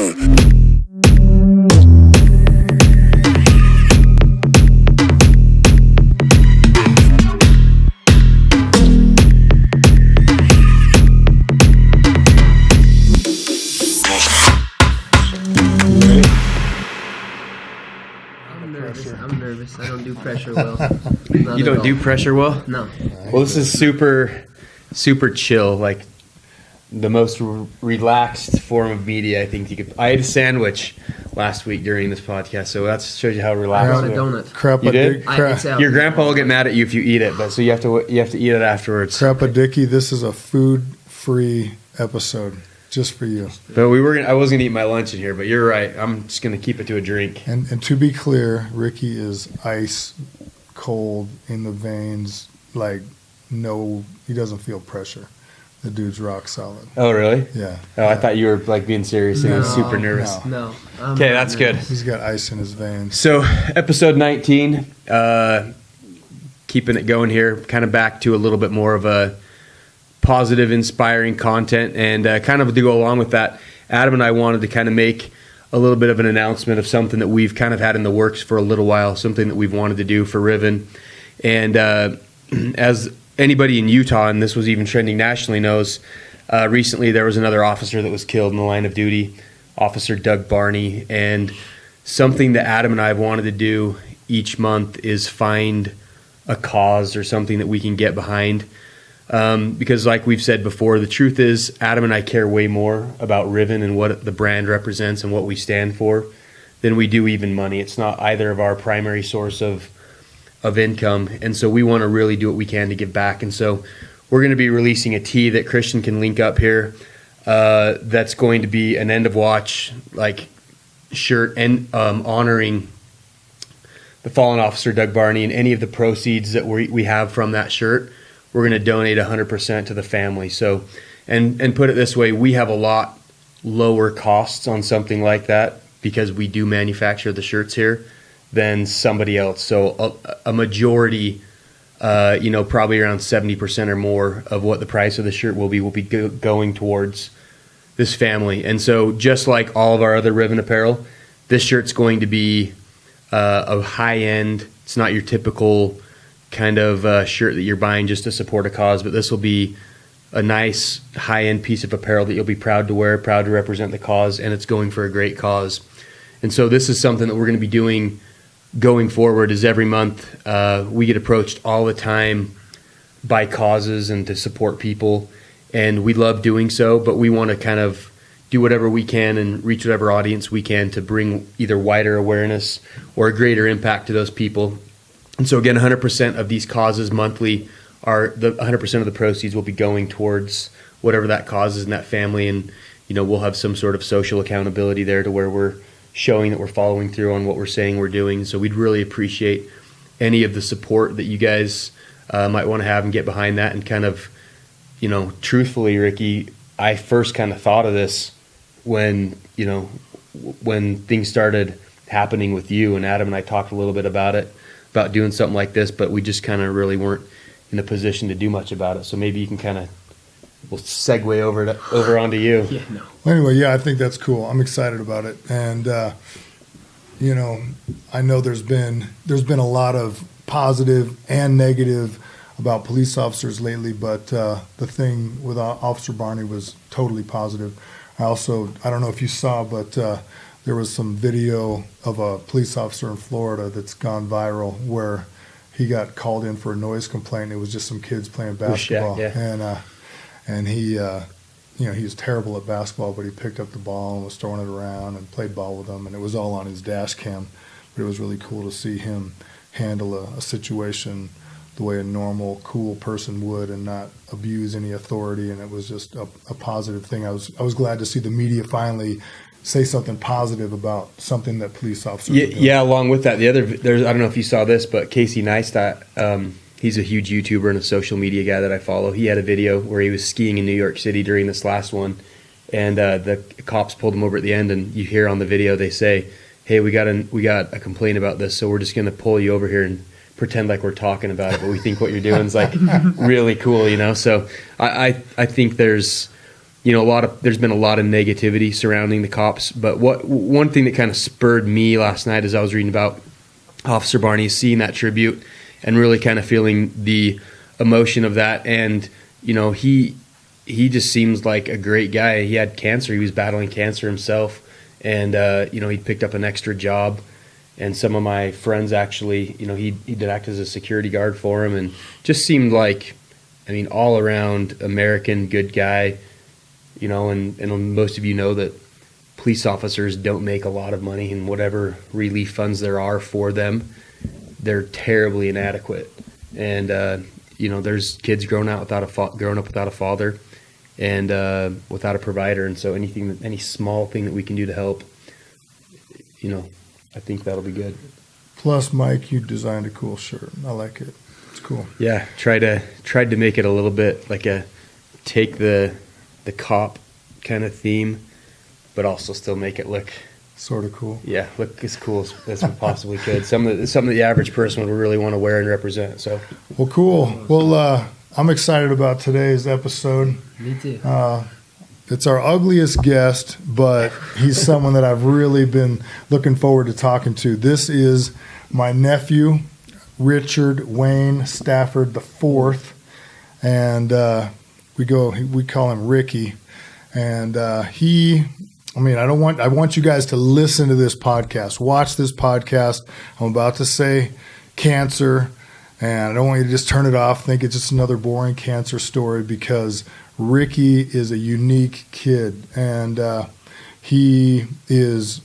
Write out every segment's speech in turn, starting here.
I'm nervous. I don't do pressure well. You don't do pressure well? No. Well, this is super chill. Like the most relaxed form of media I think you could. I ate a sandwich last week during this podcast, so that shows you how relaxed. I got a donut. Crap, You did? Your grandpa will get mad at you if you eat it, but so you have to eat it afterwards. Crappa Dicky, this is a food-free episode just for you. But I was gonna eat my lunch in here, but you're right. I'm just gonna keep it to a drink. And to be clear, Ricky is ice cold in the veins. Like he doesn't feel pressure. The dude's rock solid. Oh, really? Yeah. Oh, I thought you were like being serious and super nervous. No. Okay, that's good. He's got ice in his veins. So, episode 19, keeping it going here, kind of back to a little bit more of a positive, inspiring content. And kind of to go along with that, Adam and I wanted to kind of make a little bit of an announcement of something that we've kind of had in the works for a little while, something that we've wanted to do for Riven. And as anybody in Utah, and this was even trending nationally, knows, recently there was another officer that was killed in the line of duty, Officer Doug Barney. And something that Adam and I have wanted to do each month is find a cause or something that we can get behind. Because like we've said before, the truth is Adam and I care way more about Riven and what the brand represents and what we stand for than we do even money. It's not either of our primary source of income, and so we want to really do what we can to give back. And so we're going to be releasing a tee that Christian can link up here, that's going to be an end of watch like shirt and honoring the fallen officer Doug Barney, and any of the proceeds that we have from that shirt we're going to donate 100% to the family. So and put it this way, we have a lot lower costs on something like that because we do manufacture the shirts here than somebody else. So a majority, probably around 70% or more of what the price of the shirt will be going towards this family. And so just like all of our other Riven apparel, this shirt's going to be a high-end, it's not your typical kind of shirt that you're buying just to support a cause, but this will be a nice high-end piece of apparel that you'll be proud to wear, proud to represent the cause, and it's going for a great cause. And so this is something that we're going to be doing going forward. Is every month we get approached all the time by causes and to support people, and we love doing so, but we want to kind of do whatever we can and reach whatever audience we can to bring either wider awareness or a greater impact to those people. And so again, 100% of these causes monthly 100% of the proceeds will be going towards whatever that cause is in that family. And, we'll have some sort of social accountability there to where we're showing that we're following through on what we're saying we're doing. So we'd really appreciate any of the support that you guys might want to have and get behind that. And kind of, truthfully, Ricky, I first kind of thought of this when things started happening with you, and Adam and I talked a little bit about doing something like this, but we just kind of really weren't in a position to do much about it. So maybe you can we'll segue over onto you. Yeah, no. Well, anyway, I think that's cool. I'm excited about it. And, I know there's been a lot of positive and negative about police officers lately, but the thing with Officer Barney was totally positive. I don't know if you saw, but there was some video of a police officer in Florida that's gone viral where he got called in for a noise complaint. It was just some kids playing basketball, and he was terrible at basketball, but he picked up the ball and was throwing it around and played ball with them, and it was all on his dash cam. But it was really cool to see him handle a situation the way a normal, cool person would and not abuse any authority, and it was just a positive thing. I was glad to see the media finally say something positive about something that police officers are doing. Yeah, along with that, I don't know if you saw this, but Casey Neistat, he's a huge YouTuber and a social media guy that I follow. He had a video where he was skiing in New York City during this last one, and the cops pulled him over at the end, and you hear on the video they say, "Hey, we got a complaint about this, so we're just going to pull you over here and pretend like we're talking about it, but we think what you're doing is like really cool, So I think there's there's been a lot of negativity surrounding the cops. But one thing that kind of spurred me last night as I was reading about Officer Barney is seeing that tribute and really kind of feeling the emotion of that. And, he just seems like a great guy. He had cancer. He was battling cancer himself. And, he picked up an extra job. And some of my friends actually, he did act as a security guard for him, and just seemed like, all around American good guy, and most of you know that police officers don't make a lot of money, and whatever relief funds there are for them, they're terribly inadequate. And, there's kids growing up without a father and without a provider. And so any small thing that we can do to help, I think that'll be good. Plus, Mike, you designed a cool shirt. I like it. It's cool. Yeah, tried to make it a little bit like take the cop kind of theme, but also still make it look sort of cool. Yeah, look as cool as we possibly could. Something that the average person would really want to wear and represent. So, well, cool. Well, I'm excited about today's episode. Me too. It's our ugliest guest, but he's someone that I've really been looking forward to talking to. This is my nephew, Richard Wayne Stafford IV, and we call him Ricky. And I want you guys to listen to this podcast, watch this podcast. I'm about to say cancer, and I don't want you to just turn it off, think it's just another boring cancer story, because Ricky is a unique kid, and he is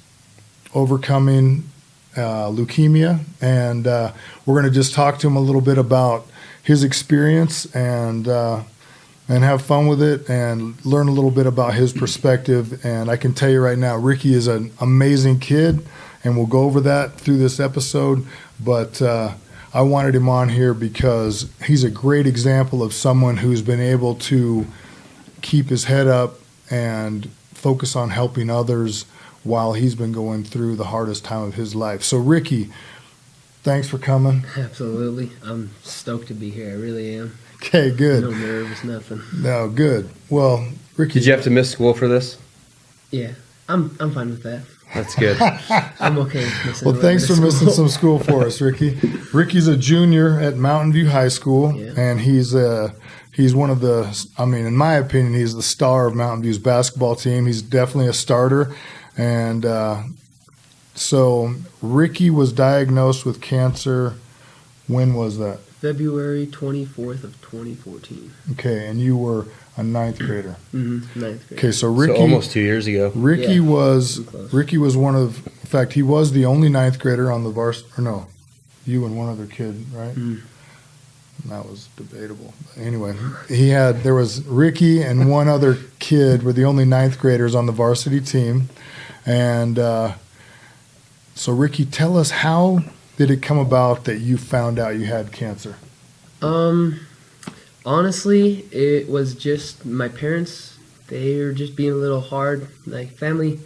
overcoming leukemia, and we're going to just talk to him a little bit about his experience and have fun with it and learn a little bit about his perspective. And I can tell you right now, Ricky is an amazing kid, and we'll go over that through this episode, but I wanted him on here because he's a great example of someone who's been able to keep his head up and focus on helping others while he's been going through the hardest time of his life. So, Ricky, thanks for coming. Absolutely. I'm stoked to be here. I really am. Okay, good. No nerves, nothing. No, good. Well, Ricky. Did you have to miss school for this? Yeah, I'm fine with that. That's good. I'm okay with missing. Well, thanks for missing some school for us, Ricky. Ricky's a junior at Mountain View High School, and he's one of the, in my opinion, he's the star of Mountain View's basketball team. He's definitely a starter. And so Ricky was diagnosed with cancer. When was that? February 24th of 2014. Okay, and you were a ninth grader. Mm-hmm, ninth grade. Okay, so Ricky. So almost 2 years ago. Ricky was one of, in fact, he was the only ninth grader on the varsity, or no, you and one other kid, right? Mm. That was debatable. Anyway, there was Ricky and one other kid were the only ninth graders on the varsity team. And so, Ricky, tell us, how did it come about that you found out you had cancer? Honestly, it was just my parents. They were just being a little hard. Like family,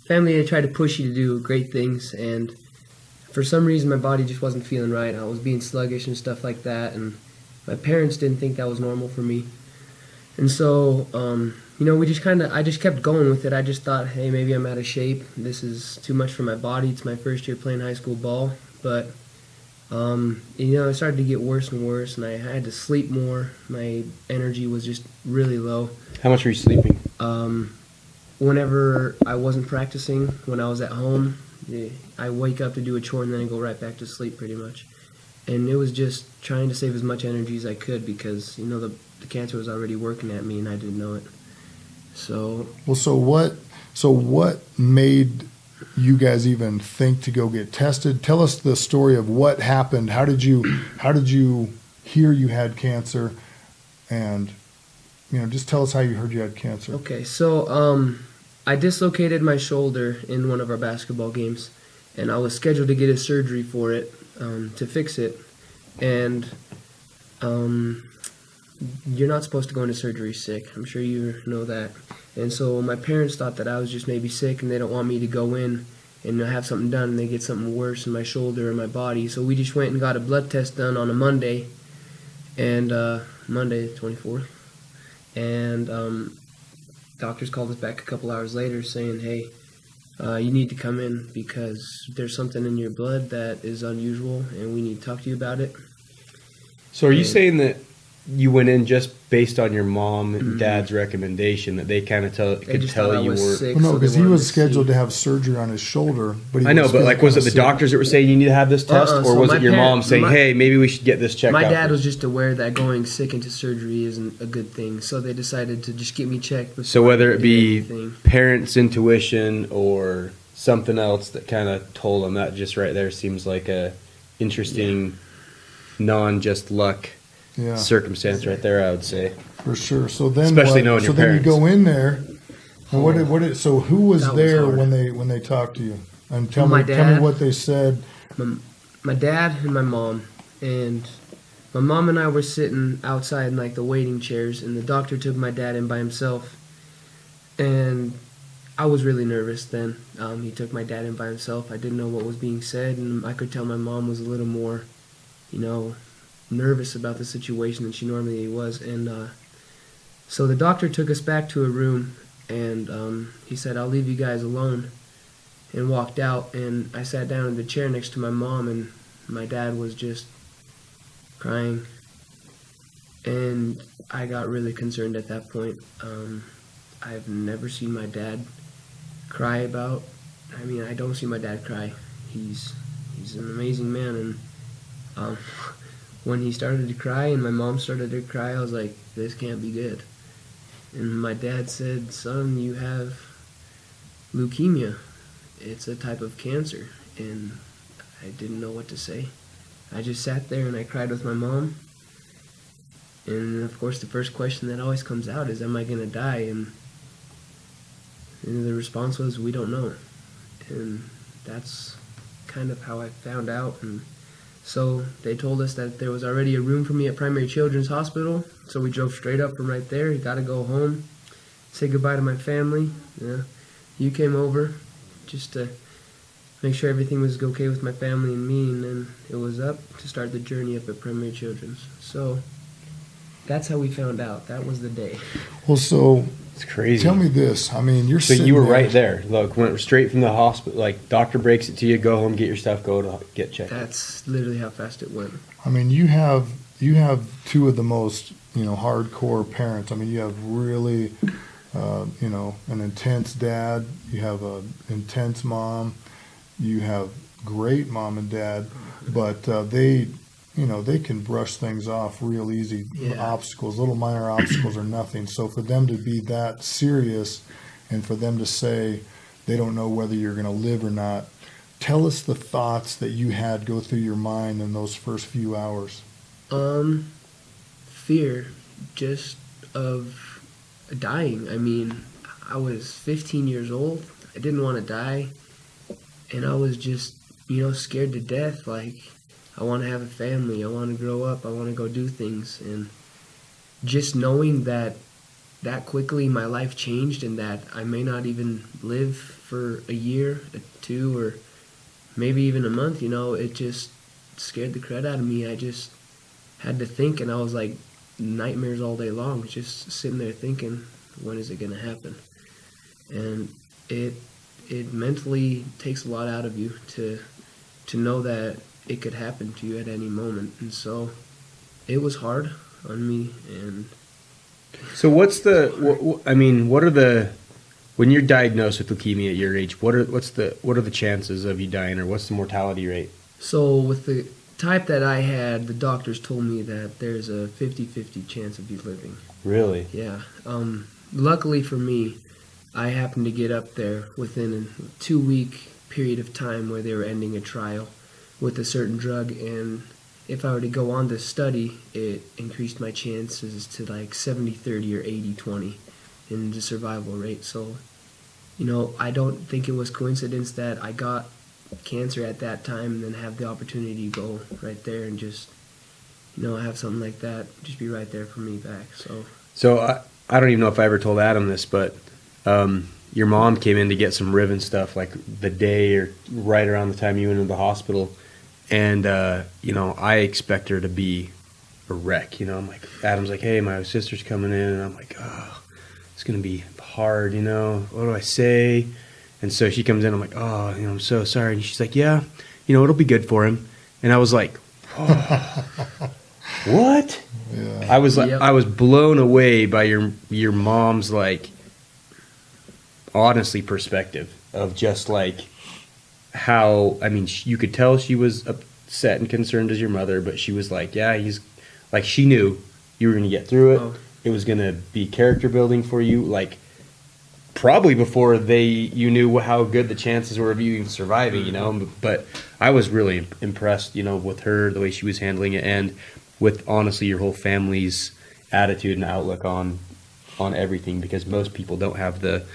they tried to push you to do great things, and for some reason my body just wasn't feeling right. I was being sluggish and stuff like that, and my parents didn't think that was normal for me. And so, I just kept going with it. I just thought, hey, maybe I'm out of shape. This is too much for my body. It's my first year playing high school ball. But, it started to get worse and worse, and I had to sleep more. My energy was just really low. How much were you sleeping? Whenever I wasn't practicing, when I was at home, I wake up to do a chore and then I go right back to sleep pretty much. And it was just trying to save as much energy as I could because, the cancer was already working at me and I didn't know it. So what made you guys even think to go get tested? Tell us the story of what happened. How did you hear you had cancer? And just tell us how you heard you had cancer. Okay, so I dislocated my shoulder in one of our basketball games, and I was scheduled to get a surgery for it, to fix it. And you're not supposed to go into surgery sick. I'm sure you know that. And so my parents thought that I was just maybe sick and they don't want me to go in and have something done and they get something worse in my shoulder or my body. So we just went and got a blood test done on a Monday, and Monday the 24th. And doctors called us back a couple hours later saying, hey, you need to come in because there's something in your blood that is unusual and we need to talk to you about it. So are you saying that you went in just based on your mom and dad's recommendation, that they kind of could tell you were sick? Well, no, so because they he wanted was to scheduled see. to have surgery on his shoulder. But I know, but like, was it the doctors that were saying you need to have this test, or So was my it your mom saying, hey, maybe we should get this checked out? My dad was just aware that going sick into surgery isn't a good thing, so they decided to just get me checked. So whether it did be anything. parents' intuition or something else that kind of told them, that just right there seems like a interesting, non-just luck Yeah, circumstance right there, I would say. for sure. So then, Especially knowing your so then parents. you go in there, and so who was That was there hard. when they talked to you? And tell My me dad. what they said. My dad and my mom, and my mom and I were sitting outside in like the waiting chairs, and the doctor took my dad in by himself, and I was really nervous then. He took my dad in by himself. I didn't know what was being said, and I could tell my mom was a little more, nervous about the situation than she normally was. And so the doctor took us back to a room, and he said, I'll leave you guys alone, and walked out. And I sat down in the chair next to my mom, and my dad was just crying. And I got really concerned at that point. I've never seen my dad cry I don't see my dad cry. He's an amazing man, and when he started to cry and my mom started to cry, I was like, this can't be good. And my dad said, son, you have leukemia. It's a type of cancer. And I didn't know what to say. I just sat there and I cried with my mom. And of course the first question that always comes out is, am I going to die? And the response was, we don't know. And that's kind of how I found out. And so they told us that there was already a room for me at Primary Children's Hospital. So we drove straight up from right there. You got to go home, say goodbye to my family. Yeah. You came over just to make sure everything was okay with my family and me. And then it was up to start the journey up at Primary Children's. So that's how we found out. That was the day. Well, so It's crazy. tell me this. I mean, So you were right there. Look, went straight from the hospital. Like, doctor breaks it to you, go home, get your stuff, go to get checked. That's literally how fast it went. I mean, you have two of the most hardcore parents. I mean, you have really an intense dad. You have an intense mom. You have great mom and dad, but they can brush things off real easy. Yeah. Obstacles, little minor obstacles are nothing. So for them to be that serious and for them to say they don't know whether you're going to live or not, tell us the thoughts that you had go through your mind in those first few hours. Fear just of dying. I mean, I was 15 years old. I didn't want to die. And I was just, scared to death. Like, I want to have a family. I want to grow up. I want to go do things. And just knowing that quickly my life changed and that I may not even live for a year, two, or maybe even a month, it just scared the crud out of me. I just had to think, and I was like nightmares all day long, just sitting there thinking, when is it going to happen? And it mentally takes a lot out of you to know that it could happen to you at any moment. And so it was hard on me. And So what are the, when you're diagnosed with leukemia at your age, what are the chances of you dying, or what's the mortality rate? so with the type that I had, the doctors told me that there's a 50-50 chance of you living. Really? Yeah. Luckily for me, I happened to get up there within a 2-week period of time where they were ending a trial with a certain drug, and if I were to go on this study, it increased my chances to like 70-30 or 80-20 in the survival rate. So, I don't think it was coincidence that I got cancer at that time and then have the opportunity to go right there and just, have something like that just be right there for me back. So I don't even know if I ever told Adam this, but your mom came in to get some Riven stuff like the day or right around the time you went into the hospital. And, I expect her to be a wreck. I'm like, Adam's like, hey, my sister's coming in. And I'm like, oh. it's going to be hard, what do I say? And so she comes in, I'm like, oh, I'm so sorry. And she's like, yeah, it'll be good for him. And I was like, oh, what? Yeah. I was like, I was blown away by your mom's, like, honestly perspective of just like how, you could tell she was upset and concerned as your mother, but she was like, yeah, he's like, she knew you were going to get through it. Oh. It was going to be character building for you. Like, probably before you knew how good the chances were of you even surviving, But I was really impressed, with her, the way she was handling it, and with honestly your whole family's attitude and outlook on everything, because most people don't have the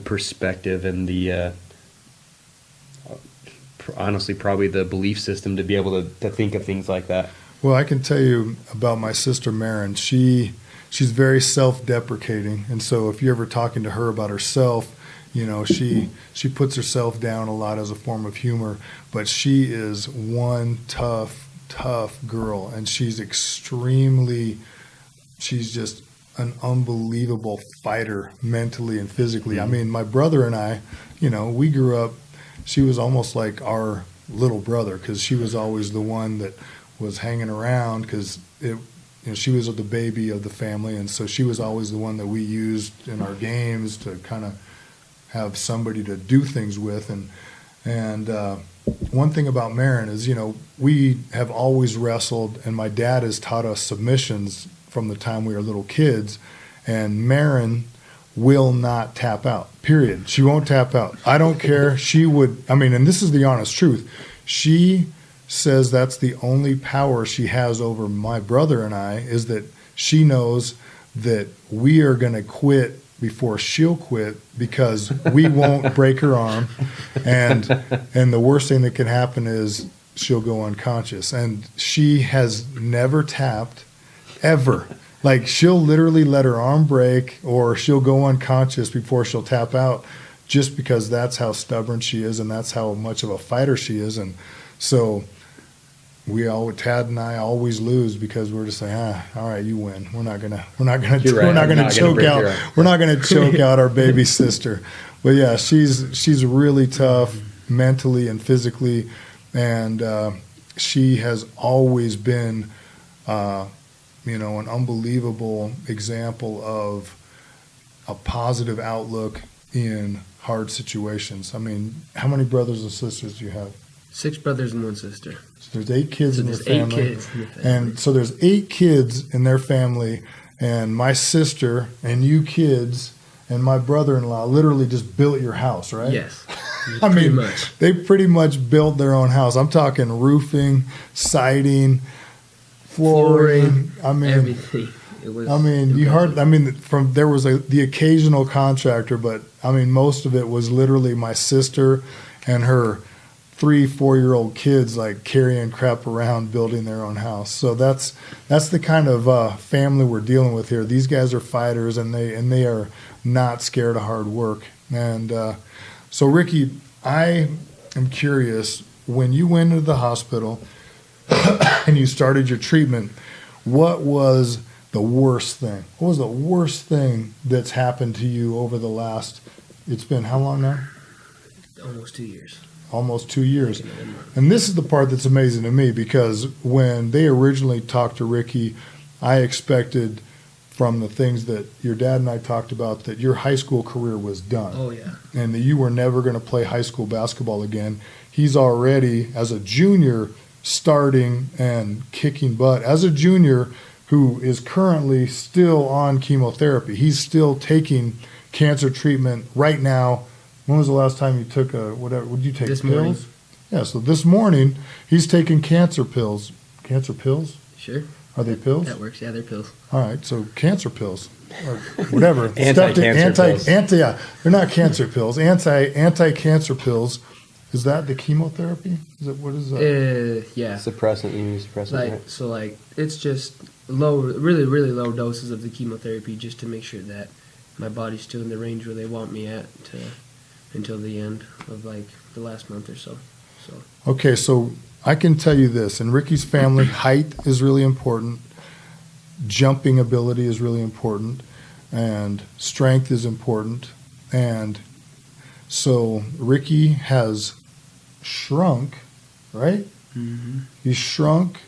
perspective and the honestly probably the belief system to be able to think of things like that. Well, I can tell you about my sister Marin. She's very self-deprecating, and so if you're ever talking to her about herself, she puts herself down a lot as a form of humor, but she is one tough girl, and she's just an unbelievable fighter mentally and physically. I mean, my brother and I, we grew up, she was almost like our little brother, because she was always the one that was hanging around, because she was the baby of the family, and so she was always the one that we used in our games to kind of have somebody to do things with. And one thing about Marin is, we have always wrestled, and my dad has taught us submissions from the time we were little kids, and Marin will not tap out, period. She won't tap out. I don't care. She would, and this is the honest truth. She says that's the only power she has over my brother and I, is that she knows that we are going to quit before she'll quit, because we won't break her arm, and the worst thing that can happen is she'll go unconscious. And she has never tapped ever. Like, she'll literally let her arm break, or she'll go unconscious before she'll tap out, just because that's how stubborn she is, and that's how much of a fighter she is. And so Tad and I always lose, because we're just like, all right, you win. We're not gonna choke out our baby sister. But yeah, she's really tough mentally and physically, and she has always been, an unbelievable example of a positive outlook in hard situations. How many brothers and sisters do you have? 6 brothers and 1 sister. So there's 8 kids in your family. And so there's 8 kids in their family, and my sister and you kids and my brother-in-law literally just built your house, right? Yes. Pretty much. They pretty much built their own house. I'm talking roofing, siding, flooring. Everything. It was there was the occasional contractor, but most of it was literally my sister and her 3-4-year-old kids, like, carrying crap around, building their own house. So that's the kind of family we're dealing with here. These guys are fighters, and they are not scared of hard work. And so, Ricky, I am curious, when you went into the hospital and you started your treatment, what was the worst thing? What was the worst thing that's happened to you over the last, it's been how long now? Almost 2 years. Almost 2 years. And this is the part that's amazing to me, because when they originally talked to Ricky, I expected, from the things that your dad and I talked about, that your high school career was done. Oh, yeah. And that you were never going to play high school basketball again. He's already, as a junior, starting and kicking butt. As a junior who is currently still on chemotherapy, he's still taking cancer treatment right now. When was the last time you took would you take this pills? Morning. Yeah, so this morning he's taking cancer pills. Cancer pills? Sure. Are they pills? That works. Yeah, they're pills. All right, so cancer pills or whatever. Anti-cancer pills. Yeah, they're not cancer pills. Anti-cancer pills. Is that the chemotherapy? What is that? Yeah. Suppressant, right? So it's just low, really, really low doses of the chemotherapy, just to make sure that my body's still in the range where they want me at until the end of the last month or so. Okay, so I can tell you this: in Ricky's family, height is really important. Jumping ability is really important. and strength is important. And so Ricky has shrunk, right? Mm-hmm. He's shrunk,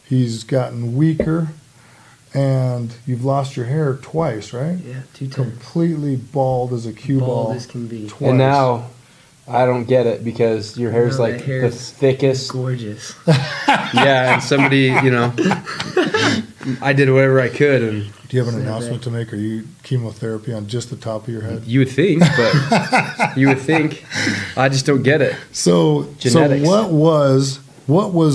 he's gotten weaker, and you've lost your hair twice, right? Yeah, 2 times. Completely bald as a cue ball. Bald as can be. Twice. And now I don't get it because your hair's No, like that hair the is thickest. Gorgeous. Yeah, and somebody, I did whatever I could, and Do you have an Say announcement that. to make? Are you chemotherapy on just the top of your head? you would think, but you would think. I just don't get it. So Genetics. what was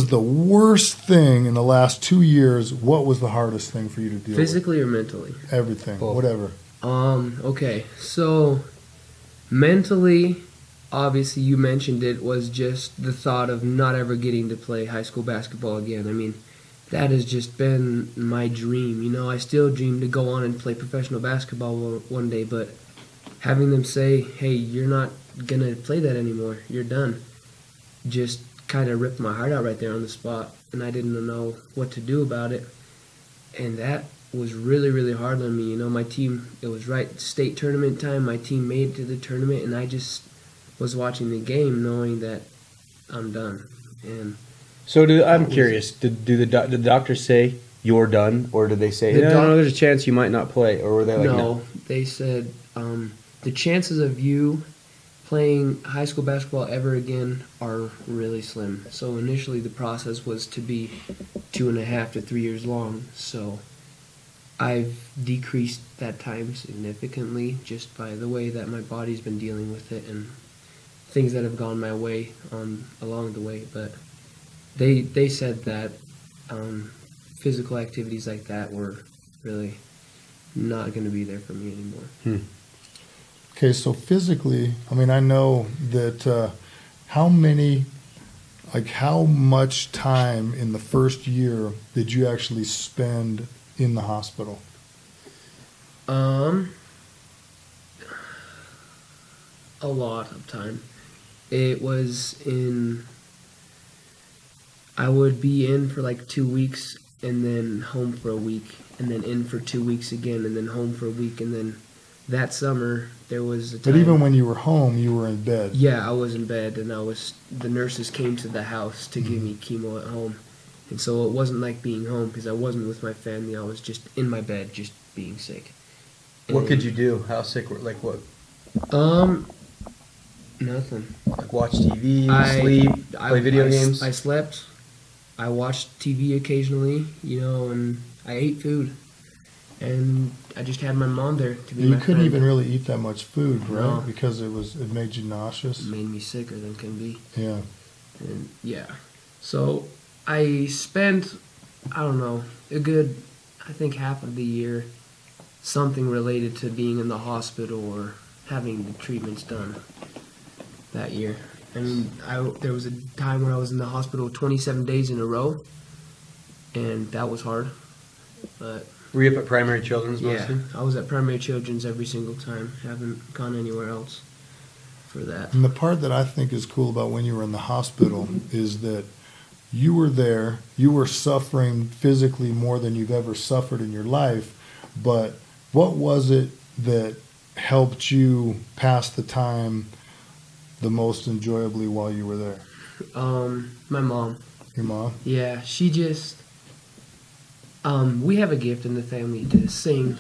the worst thing in the last 2 years? What was the hardest thing for you to deal Physically or mentally? with? Everything, Both. whatever. Okay. So mentally, obviously you mentioned it, was just the thought of not ever getting to play high school basketball again. I mean, that has just been my dream. I still dream to go on and play professional basketball one day, but having them say, hey, you're not going to play that anymore, you're done, just kind of ripped my heart out right there on the spot, and I didn't know what to do about it. And that was really, really hard on me. My team, it was right state tournament time, my team made it to the tournament, and I just was watching the game knowing that I'm done. And So I'm curious. Did the doctors say you're done, or did they say The no, there's a chance you might not play, or were they like no, they said the chances of you playing high school basketball ever again are really slim. So initially the process was to be 2.5 to 3 years long. So I've decreased that time significantly just by the way that my body's been dealing with it and things that have gone my way along the way. But they said that physical activities like that were really not going to be there for me anymore. Okay, so physically, I know that how much time in the first year did you actually spend in the hospital? A lot of time. It was I would be in for like 2 weeks and then home for a week and then in for 2 weeks again and then home for a week, and then that summer there was a time. But even when you were home, you were in bed. Yeah, I was in bed, and the nurses came to the house to give me chemo at home. And so it wasn't like being home because I wasn't with my family. I was just in my bed, just being sick. what could you do? How sick were like what? Nothing. Like watch TV, I- sleep, play video games? I slept. I watched TV occasionally, and I ate food. And I just had my mom there to be You my couldn't friend. even really eat that much food, right? No. Because it made you nauseous. It made me sicker than can be. Yeah. And yeah. So I spent, I don't know, a good, I think half of the year, something related to being in the hospital or having the treatments done that year. And there was a time where I was in the hospital 27 days in a row, and that was hard. But Were you up at Primary Children's yeah, mostly? I was at Primary Children's every single time. Haven't gone anywhere else for that. And the part that I think is cool about when you were in the hospital is that you were there, you were suffering physically more than you've ever suffered in your life, but what was it that helped you pass the time the most enjoyably while you were there? My mom. Your mom? Yeah, she just. We have a gift in the family to sing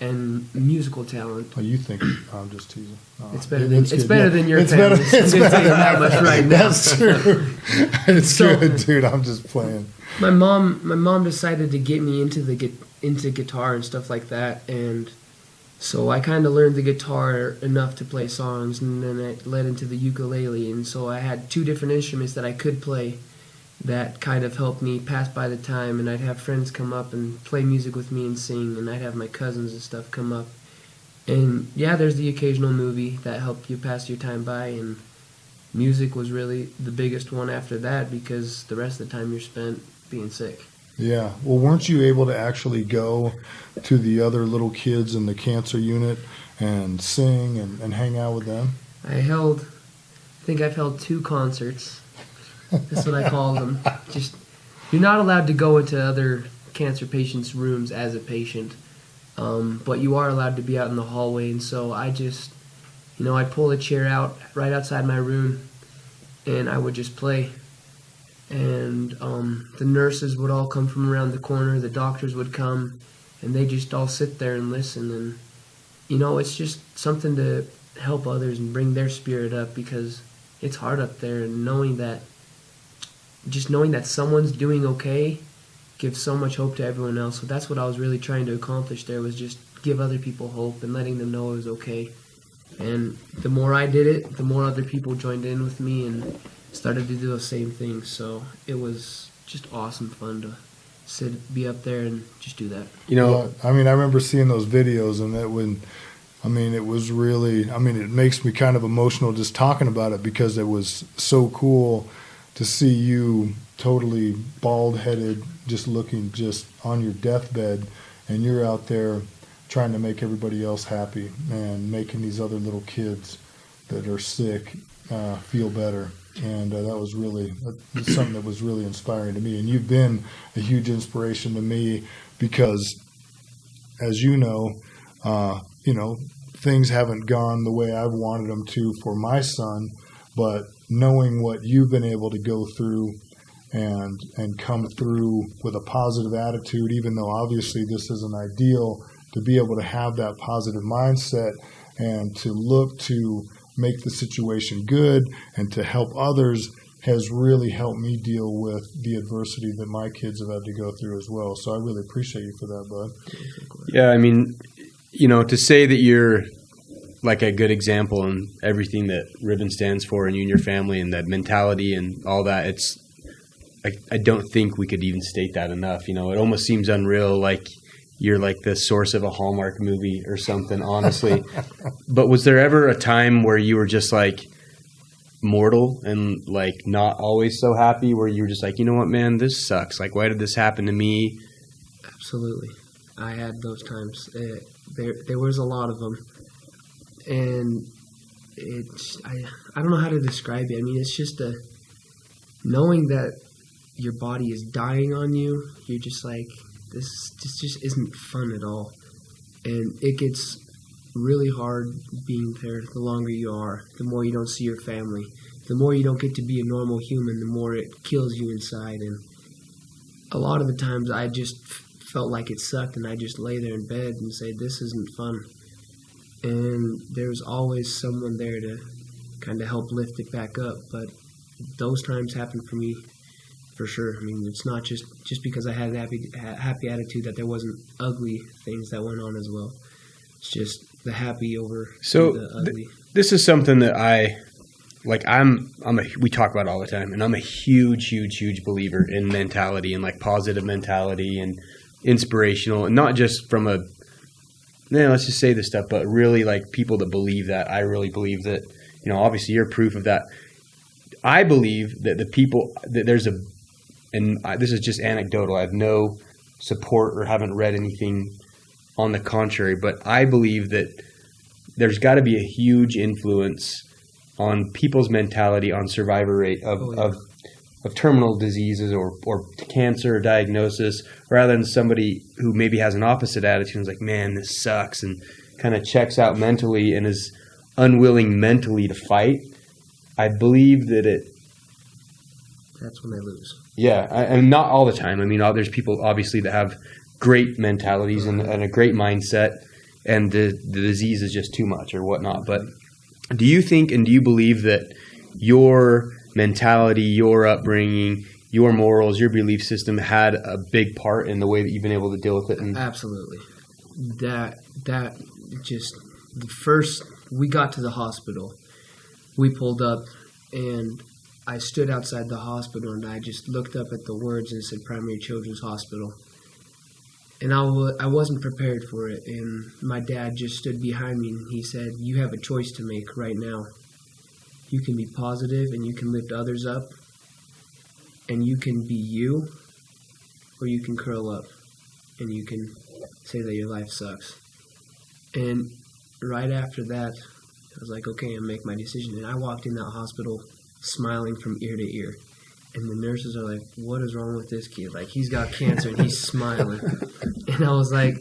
and musical talent. Oh, you think I'm just teasing. Oh, It's better than good. than your It's family. better, it's I'm gonna better tell you than that much right now. That's true. It's So- good, dude. I'm just playing. My mom decided to get me into guitar and stuff like that, and so I kind of learned the guitar enough to play songs, and then it led into the ukulele, and so I had 2 different instruments that I could play that kind of helped me pass by the time, and I'd have friends come up and play music with me and sing, and I'd have my cousins and stuff come up. And yeah, there's the occasional movie that helped you pass your time by, and music was really the biggest one after that because the rest of the time you're spent being sick. Yeah. Well, weren't you able to actually go to the other little kids in the cancer unit and sing and hang out with them? I think I've held 2 concerts. That's what I call them. Just, you're not allowed to go into other cancer patients' rooms as a patient. But you are allowed to be out in the hallway, and so I just, I'd pull a chair out right outside my room, and I would just play. And the nurses would all come from around the corner, the doctors would come, and they just all sit there and listen. And, it's just something to help others and bring their spirit up, because it's hard up there, and knowing that someone's doing okay gives so much hope to everyone else. So that's what I was really trying to accomplish there, was just give other people hope and letting them know it was okay. And the more I did it, the more other people joined in with me and started to do the same thing. So it was just awesome fun to be up there and just do that. I remember seeing those videos, and it was really, it makes me kind of emotional just talking about it, because it was so cool to see you totally bald-headed, just looking just on your deathbed, and you're out there trying to make everybody else happy and making these other little kids that are sick feel better. And that was really something that was really inspiring to me. And you've been a huge inspiration to me, because, as you know, things haven't gone the way I've wanted them to for my son, but knowing what you've been able to go through and come through with a positive attitude, even though obviously this isn't ideal, to be able to have that positive mindset and to look to make the situation good and to help others has really helped me deal with the adversity that my kids have had to go through as well. So I really appreciate you for that, bud. Yeah, to say that you're like a good example in everything that Riven stands for, and you and your family, and that mentality and all that, I don't think we could even state that enough. It almost seems unreal, like you're like the source of a Hallmark movie or something, honestly. But was there ever a time where you were just like mortal and like not always so happy, where you were just like, you know what, man, this sucks. Like, why did this happen to me? Absolutely. I had those times. There was a lot of them. And I don't know how to describe it. It's just knowing that your body is dying on you. You're just like, this just isn't fun at all. And it gets really hard being there the longer you are, the more you don't see your family, the more you don't get to be a normal human, the more it kills you inside. And a lot of the times I just felt like it sucked, and I just lay there in bed and say, this isn't fun. And there's always someone there to kind of help lift it back up. But those times happen for me, for sure. It's not just because I had a happy attitude that there wasn't ugly things that went on as well. It's just the happy over the ugly. This is something that we talk about all the time, and I'm a huge believer in mentality, and like positive mentality and inspirational, and not just from let's just say this stuff, but really like people that believe that. I really believe that, obviously you're proof of that. I believe that the people that this is just anecdotal. I have no support or haven't read anything on the contrary, but I believe that there's got to be a huge influence on people's mentality on survivor rate of terminal diseases or cancer or diagnosis, rather than somebody who maybe has an opposite attitude and is like, man, this sucks, and kind of checks out mentally and is unwilling mentally to fight. I believe that's when they lose. Yeah, and not all the time. There's people obviously that have great mentalities and a great mindset, and the disease is just too much or whatnot. But do you think and do you believe that your mentality, your upbringing, your morals, your belief system had a big part in the way that you've been able to deal with it? Absolutely. That just, the first we got to the hospital, we pulled up, and I stood outside the hospital, and I just looked up at the words and it said Primary Children's Hospital. And I wasn't prepared for it, and my dad just stood behind me, and he said, you have a choice to make right now. You can be positive, and you can lift others up, and you can be you, or you can curl up, and you can say that your life sucks. And right after that, I was like, okay, I'll make my decision. And I walked in that hospital smiling from ear to ear. And the nurses are like, what is wrong with this kid? Like, he's got cancer and he's smiling. And I was like,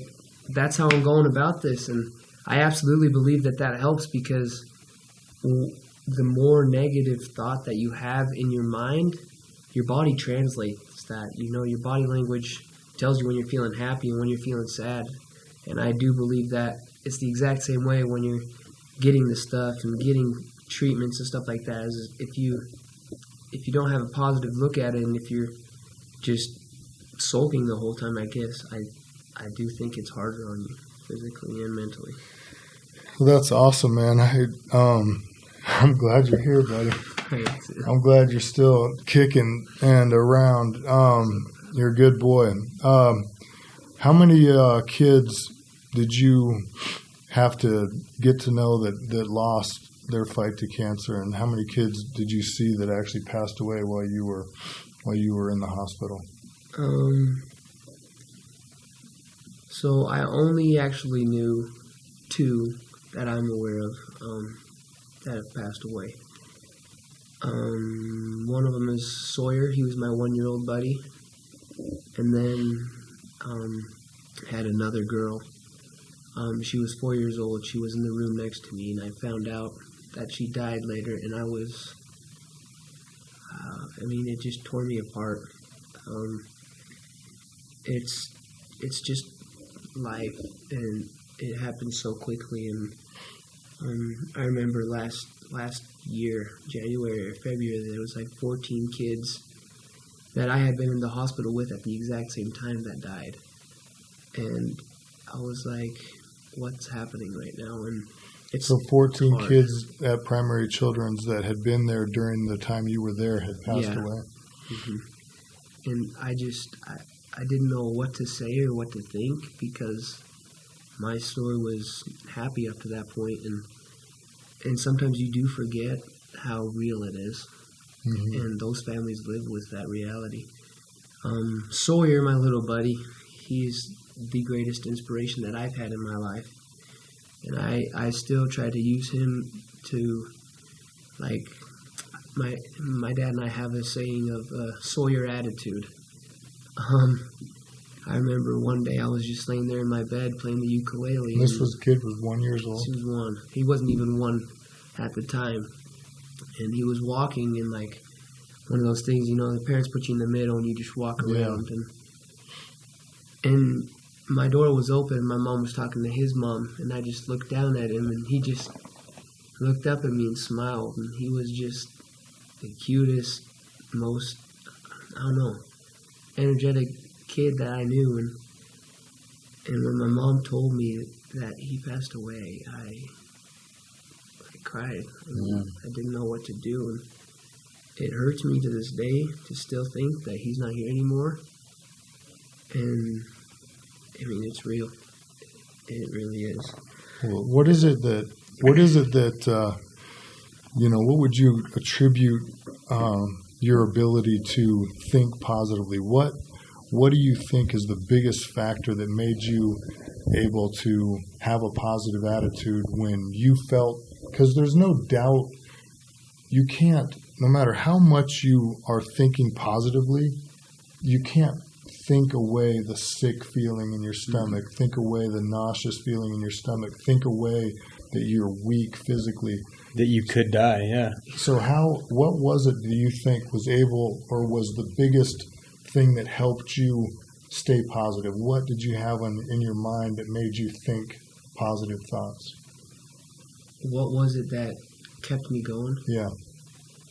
that's how I'm going about this, and I absolutely believe that helps, because the more negative thought that you have in your mind, your body translates that. Your body language tells you when you're feeling happy and when you're feeling sad. And I do believe that it's the exact same way when you're getting the stuff and getting treatments and stuff like that. Is if you don't have a positive look at it, and if you're just sulking the whole time, I guess I do think it's harder on you physically and mentally. Well, that's awesome, man. I'm glad you're here, buddy. I'm glad you're still kicking and around. You're a good boy. How many kids did you have to get to know that lost their fight to cancer, and how many kids did you see that actually passed away while you were in the hospital? So I only actually knew 2 that I'm aware of that have passed away. One of them is Sawyer. He was my 1-year-old buddy. And then had another girl. She was 4 years old. She was in the room next to me, and I found out that she died later, and I was, it just tore me apart. It's just life, and it happened so quickly. And I remember last year, January or February, there was like 14 kids that I had been in the hospital with at the exact same time that died. And I was like, what's happening right now? And it's so 14 hard. Kids at Primary Children's that had been there during the time you were there had passed away. Mm-hmm. And I didn't know what to say or what to think, because my story was happy up to that point, and sometimes you do forget how real it is. Mm-hmm. And those families live with that reality. Sawyer, my little buddy, he's the greatest inspiration that I've had in my life. And I still try to use him to, like, my dad and I have a saying of Sawyer attitude. I remember one day I was just laying there in my bed playing the ukulele. And this kid was 1 year old? He was 1. He wasn't even 1 at the time. And he was walking in, like, one of those things, the parents put you in the middle and you just walk around. And my door was open, my mom was talking to his mom, and I just looked down at him, and he just looked up at me and smiled. And he was just the cutest, most, energetic kid that I knew. And when my mom told me that he passed away, I cried. I didn't know what to do. And it hurts me to this day to still think that he's not here anymore. And, it's real. It really is. Well, what is it that, what would you attribute your ability to think positively? What do you think is the biggest factor that made you able to have a positive attitude when you felt, because there's no doubt you can't, no matter how much you are thinking positively, you can't think away the sick feeling in your stomach, think away the nauseous feeling in your stomach, think away that you're weak physically. That you could die, yeah. So what was it do you think was the biggest thing that helped you stay positive? What did you have in your mind that made you think positive thoughts? What was it that kept me going? Yeah.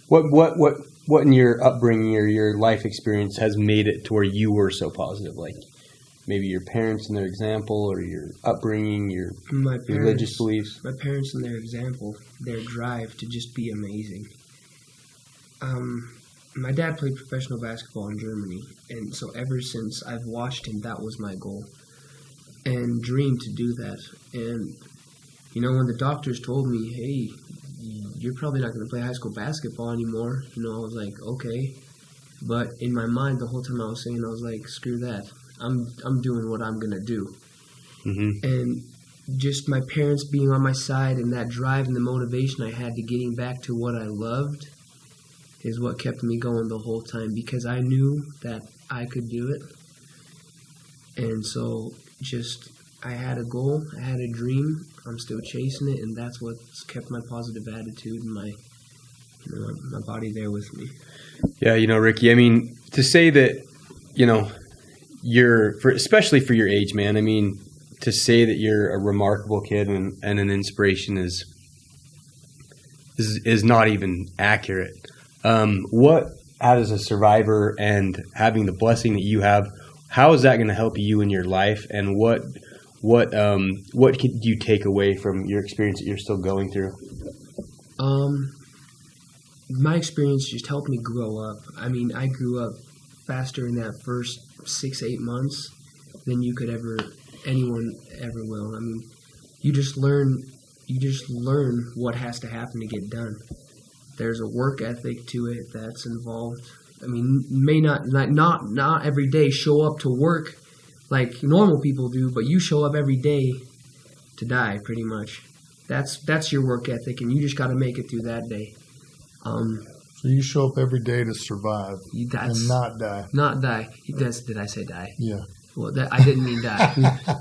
What in your upbringing or your life experience has made it to where you were so positive? Like maybe your parents and their example, or your upbringing, your religious beliefs? My parents and their example, their drive to just be amazing. My dad played professional basketball in Germany, and so ever since I've watched him, that was my goal and dreamed to do that. And, when the doctors told me, hey, you're probably not going to play high school basketball anymore, I was like, okay. But in my mind, the whole time I was saying, I was like, screw that. I'm doing what I'm going to do. Mm-hmm. And just my parents being on my side and that drive and the motivation I had to getting back to what I loved is what kept me going the whole time, because I knew that I could do it. And so just I had a goal, I had a dream, I'm still chasing it, and that's what's kept my positive attitude and my body there with me. Yeah, Ricky, I mean, to say that, especially for your age, man, I mean, to say that you're a remarkable kid and an inspiration is not even accurate. What, as a survivor and having the blessing that you have, how is that going to help you in your life? And what can you take away from your experience that you're still going through? My experience just helped me grow up. I mean, I grew up faster in that first 6-8 months than anyone ever will. I mean, you just learn what has to happen to get done. There's a work ethic to it that's involved. I mean, may not every day show up to work like normal people do, but you show up every day to die, pretty much. That's your work ethic, and you just got to make it through that day. So you show up every day to survive and not die. Not die. Did I say die? Yeah. Well, I didn't mean die.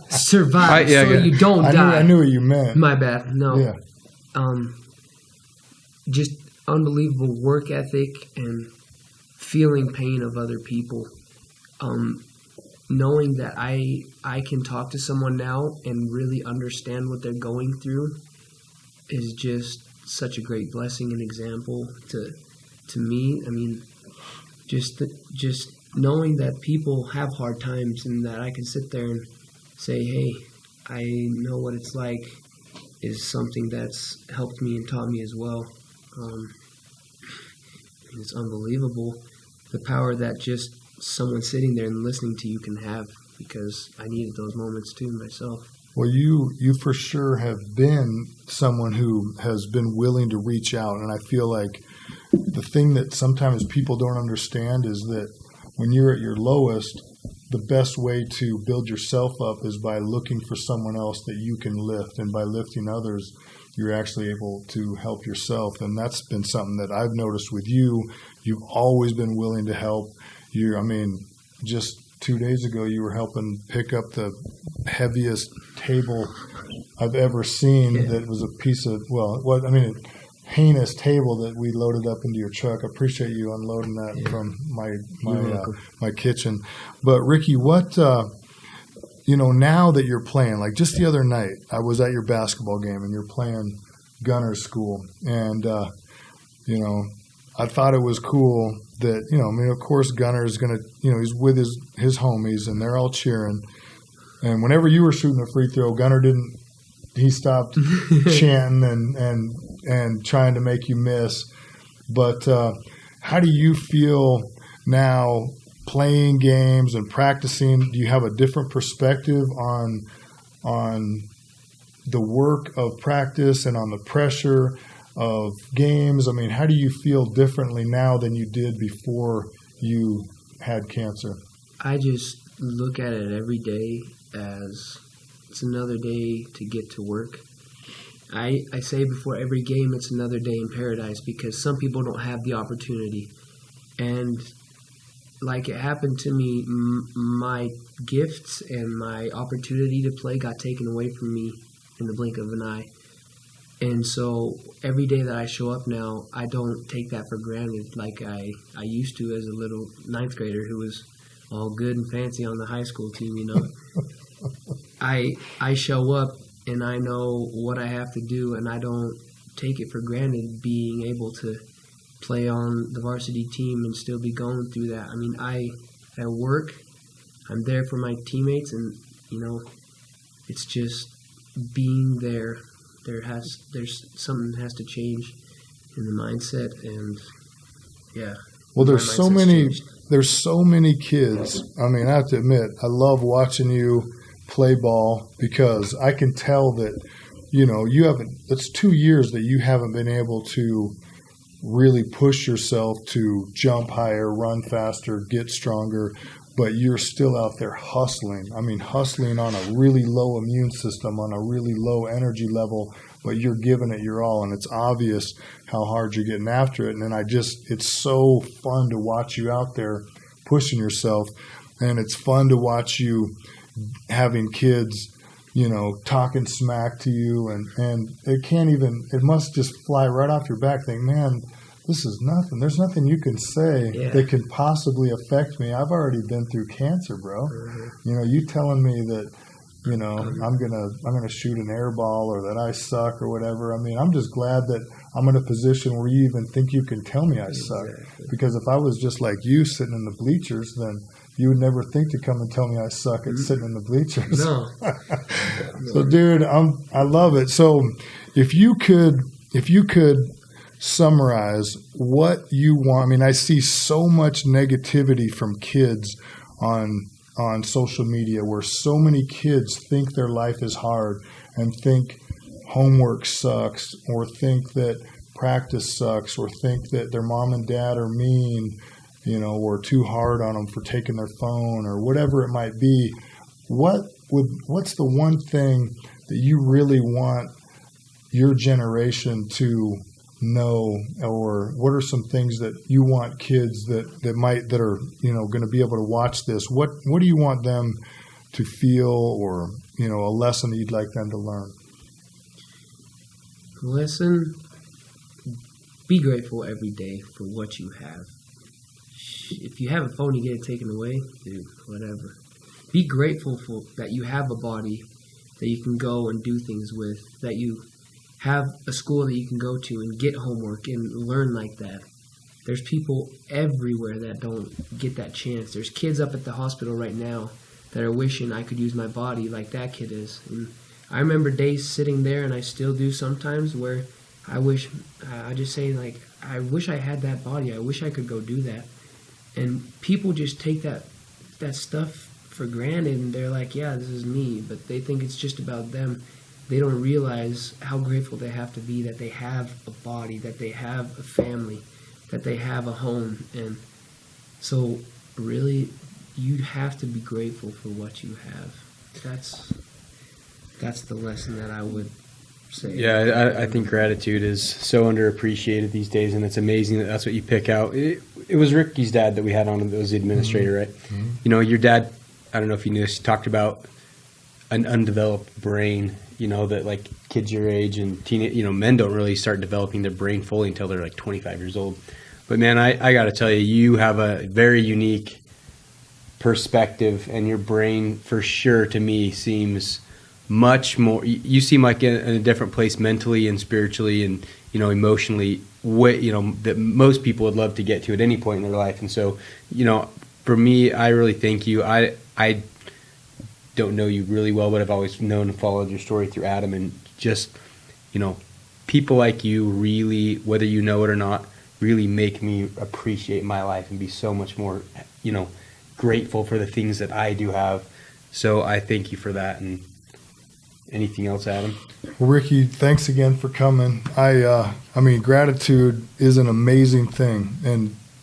Survive you don't die. I knew what you meant. My bad. No. Yeah. Just unbelievable work ethic and feeling pain of other people. Knowing that I can talk to someone now and really understand what they're going through is just such a great blessing and example to me. I mean, just knowing that people have hard times and that I can sit there and say, hey, I know what it's like, is something that's helped me and taught me as well. It's unbelievable the power that just someone sitting there and listening to you can have, because I needed those moments too myself. Well, you for sure have been someone who has been willing to reach out, and I feel like the thing that sometimes people don't understand is that when you're at your lowest, the best way to build yourself up is by looking for someone else that you can lift, and by lifting others, you're actually able to help yourself. And that's been something that I've noticed with you. You've always been willing to help. Just 2 days ago, you were helping pick up the heaviest table I've ever seen. Yeah. That was a piece of, heinous table that we loaded up into your truck. I appreciate you unloading that from my kitchen. But Ricky, what, now that you're playing, like just the other night, I was at your basketball game and you're playing Gunner School. And, I thought it was cool that, of course Gunner is going to, he's with his homies and they're all cheering. And whenever you were shooting a free throw, Gunner he stopped chanting and trying to make you miss. But how do you feel now playing games and practicing? Do you have a different perspective on the work of practice and on the pressure of games? I mean, how do you feel differently now than you did before you had cancer? I just look at it every day as it's another day to get to work. I say before every game it's another day in paradise, because some people don't have the opportunity. And like it happened to me, my gifts and my opportunity to play got taken away from me in the blink of an eye. And so every day that I show up now, I don't take that for granted like I used to as a little ninth grader who was all good and fancy on the high school team, I show up and I know what I have to do, and I don't take it for granted being able to play on the varsity team and still be going through that. I mean, I work, I'm there for my teammates, and, it's just being there. There's something that has to change in the mindset, and yeah. Well, there's so many kids. I mean, I have to admit, I love watching you play ball, because I can tell that, it's 2 years that you haven't been able to really push yourself to jump higher, run faster, get stronger, but you're still out there hustling. I mean, hustling on a really low immune system, on a really low energy level, but you're giving it your all, and it's obvious how hard you're getting after it. And then it's so fun to watch you out there pushing yourself, and it's fun to watch you having kids, talking smack to you, and it must just fly right off your back. Think, man, this is nothing. There's nothing you can say that can possibly affect me. I've already been through cancer, bro. You telling me that, I'm gonna shoot an air ball or that I suck or whatever. I mean, I'm just glad that I'm in a position where you even think you can tell me I suck. Because if I was just like you sitting in the bleachers, then you would never think to come and tell me I suck at sitting in the bleachers. No. So, dude, I love it. So, if you could summarize what you want. I mean, I see so much negativity from kids on social media, where so many kids think their life is hard and think homework sucks, or think that practice sucks, or think that their mom and dad are mean, or too hard on them for taking their phone, or whatever it might be. What's the one thing that you really want your generation to know, or what are some things that you want kids that are going to be able to watch this? What do you want them to feel, or a lesson that you'd like them to learn? Listen, be grateful every day for what you have. If you have a phone, you get it taken away, dude, whatever. Be grateful for that you have a body that you can go and do things with, that you have a school that you can go to and get homework and learn like that. There's people everywhere that don't get that chance. There's kids up at the hospital right now that are wishing I could use my body like that kid is. And I remember days sitting there, and I still do sometimes, where I just say, like, I wish I had that body. I wish I could go do that. And people just take that stuff for granted, and they're like, yeah, this is me. But they think it's just about them. They don't realize how grateful they have to be that they have a body, that they have a family, that they have a home. And so really, you have to be grateful for what you have. That's the lesson that I would say. Yeah, I think gratitude is so underappreciated these days, and it's amazing that that's what you pick out. It was Ricky's dad that we had on, that was the administrator, right? Mm-hmm. Your dad, I don't know if you knew this, he talked about an undeveloped brain, that like kids your age and men don't really start developing their brain fully until they're like 25 years old. But man, I got to tell you, you have a very unique perspective, and your brain for sure to me seems much more, you seem like in a different place mentally and spiritually and, emotionally, that most people would love to get to at any point in their life. And so, for me, I really thank you. I don't know you really well, but I've always known and followed your story through Adam, and just, people like you really, whether you know it or not, really make me appreciate my life and be so much more, grateful for the things that I do have. So I thank you for that. And anything else, Adam? Well, Ricky, thanks again for coming. I mean, gratitude is an amazing thing,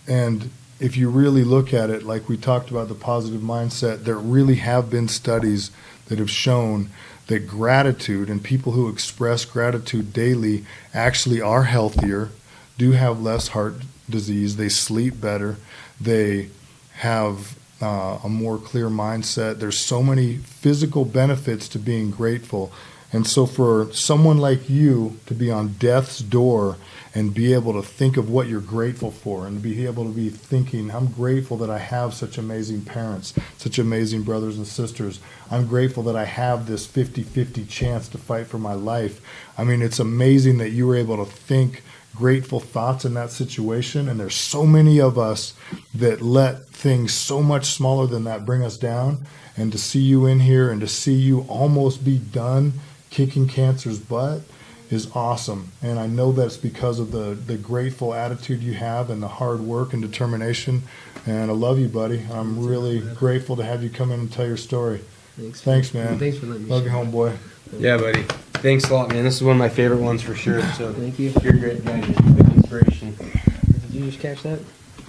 and if you really look at it, like we talked about the positive mindset, there really have been studies that have shown that gratitude, and people who express gratitude daily actually are healthier, do have less heart disease, they sleep better, they have a more clear mindset. There's so many physical benefits to being grateful. And so for someone like you to be on death's door and be able to think of what you're grateful for, and be able to be thinking, I'm grateful that I have such amazing parents, such amazing brothers and sisters. I'm grateful that I have this 50-50 chance to fight for my life. I mean, it's amazing that you were able to think grateful thoughts in that situation. And there's so many of us that let things so much smaller than that bring us down. And to see you in here and to see you almost be done kicking cancer's butt is awesome. And I know that's because of the grateful attitude you have and the hard work and determination. And I love you, buddy. I'm really grateful to have you come in and tell your story. Thanks, man. Thanks for letting me Love you, homeboy. Yeah, buddy. Thanks a lot, man. This is one of my favorite ones for sure. So Thank you. You're a great guy. You're a big inspiration. Did you just catch that?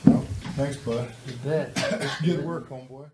No. Thanks, bud. You bet. Good work, homeboy.